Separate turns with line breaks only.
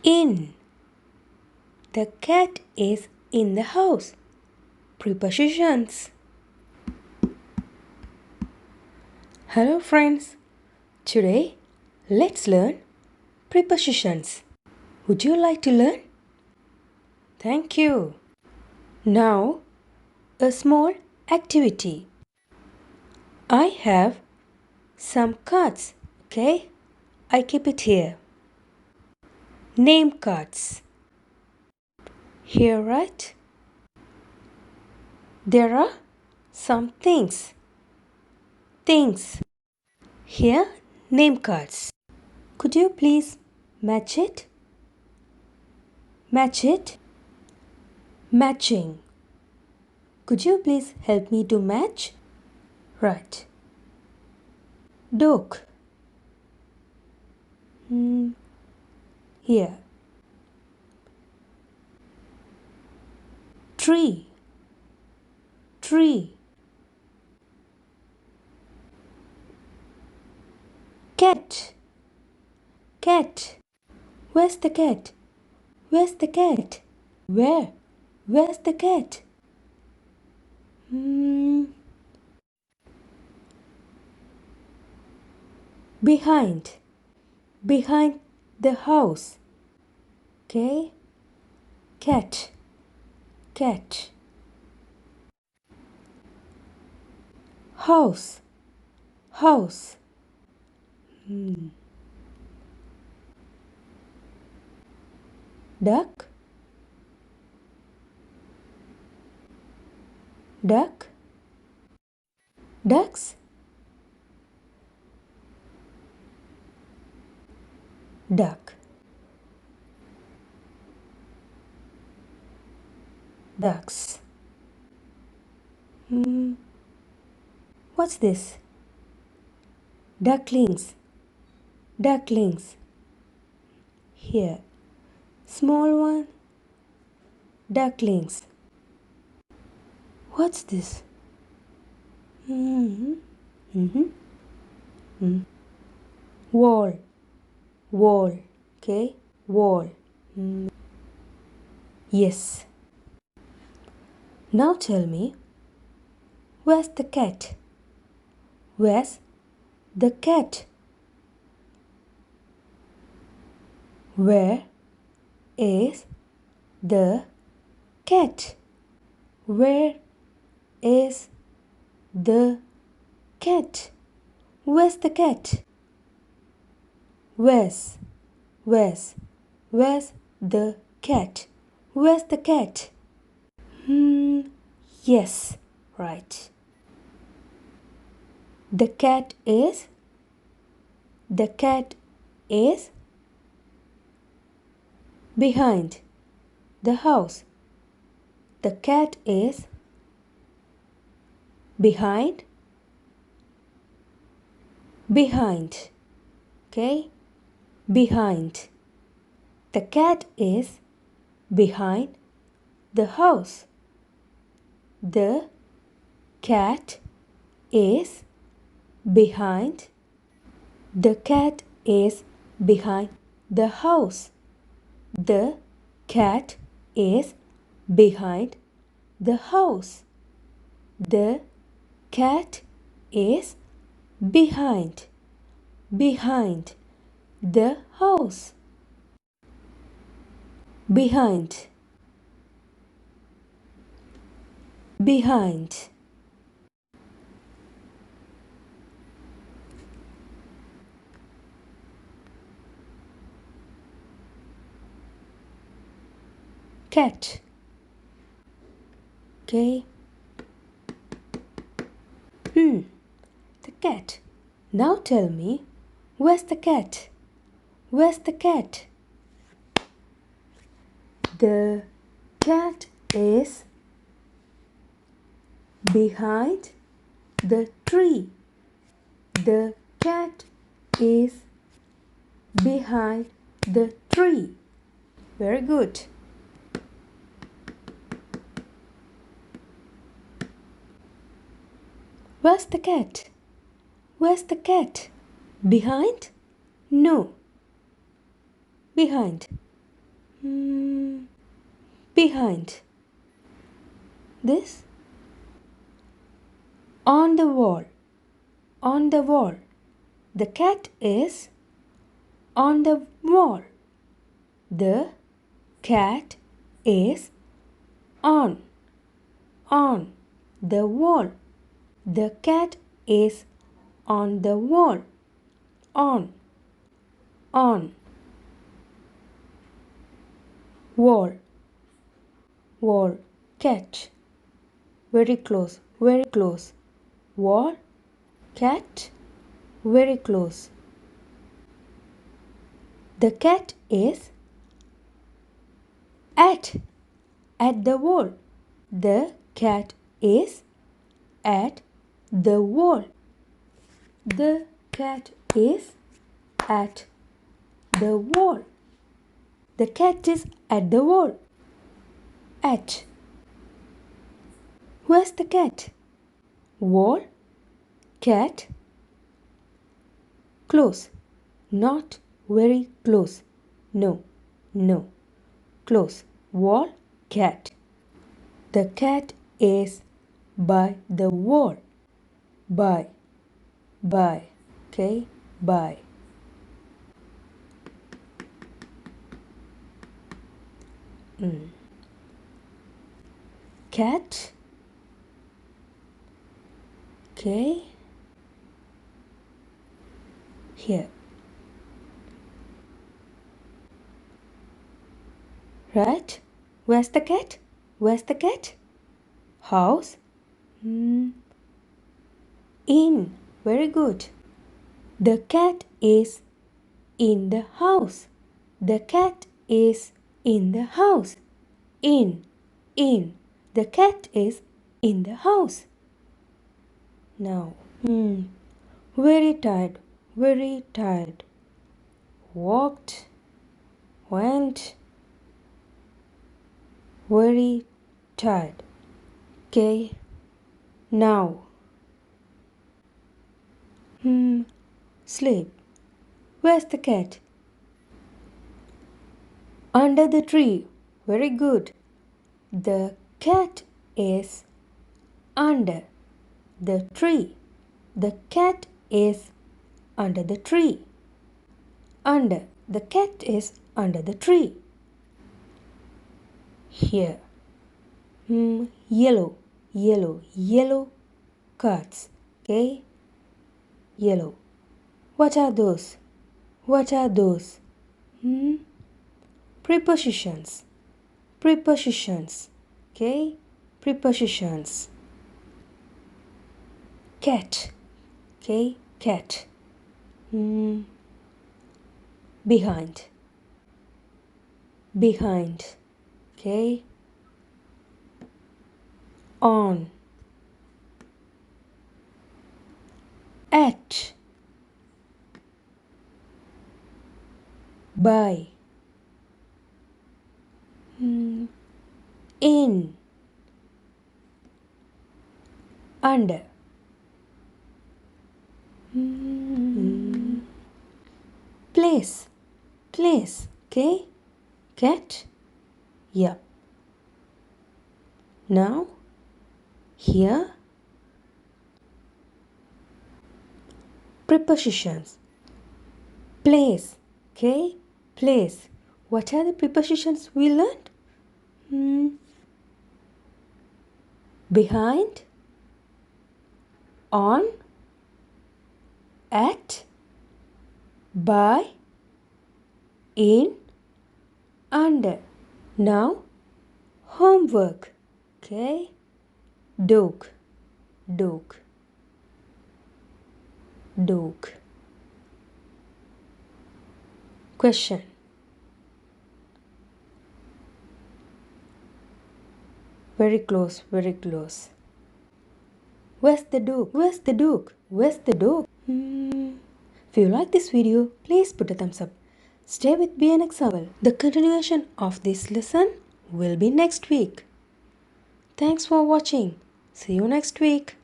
In. The cat is in the house. Prepositions. Hello friends. Today let's learn prepositions. Would you like to learn? Thank you. Now a small activity. I have some cards, okay? I keep it here. Name cards. Here, right? There are some things. Things. Here, name cards. Could you please match it? Match it. Matching. Could you please help me to match? Right. Dog. Here. Tree. Tree. Cat. Cat. Where's the cat? Where's the cat? Where? Where's the cat? Behind. Behind the house. Okay? Cat. Cat. House. House. Duck. Duck. Ducks. Duck. Ducks. What's this? Ducklings. Ducklings. Here. Small one. Ducklings. What's this? Wall. Wall. Okay? Wall. Yes. Now tell me, where's the cat? Where's the cat? Where is the cat? Where is the cat? Where's the cat? Where's the cat? Where's the cat? Yes, right. The cat is behind the house. The cat is behind. Okay? Behind. The cat is behind the house. The cat is behind. The cat is behind the house. The cat is behind the house. The cat is behind the house. Behind. Cat. Okay. The cat. Now tell me, where's the cat? Where's the cat? The cat is behind the tree. The cat is behind the tree. Very good. Where's the cat? Where's the cat? Behind? No. Behind. Hmm, behind. This on the wall. On the wall. The cat is on the wall. The cat is on the wall. The cat is on the wall. On wall, wall, cat. Very close, very close. Wall, cat, very close. The cat is at the wall. The cat is at the wall. The cat is at the wall. The cat is at the wall. At. Where's the cat? Wall, cat, close. Not very close. No, no. Close. Wall, cat. The cat is by the wall. By. Okay, by. Cat. Okay. Here. Right? Where's the cat? Where's the cat? House. In. Very good. The cat is in the house. The cat is in the house. In. The cat is in the house. Now. Very tired. Very tired. Walked. Went. Very tired. Okay. Now. Sleep. Where's the cat? Under the tree. Very good. The cat is under the tree. The cat is under the tree. Under. The cat is under the tree. Here. Yellow. Yellow cards. Okay. Yellow. What are those? What are those? Prepositions. Prepositions. Okay. Prepositions. Cat. Okay. Cat. Behind. Okay. On. At. By. In. Under. Place. Okay. Cat. Yeah. Now here. Prepositions. Place. Okay. Place. What are the prepositions we learned? Behind. On. At. By. In. Under. Now homework. Okay. Dog. Question. Very close. Where's the dog? If you like this video, please put a thumbs up. Stay with BNX Owl. The continuation of this lesson will be next week. Thanks for watching. See you next week.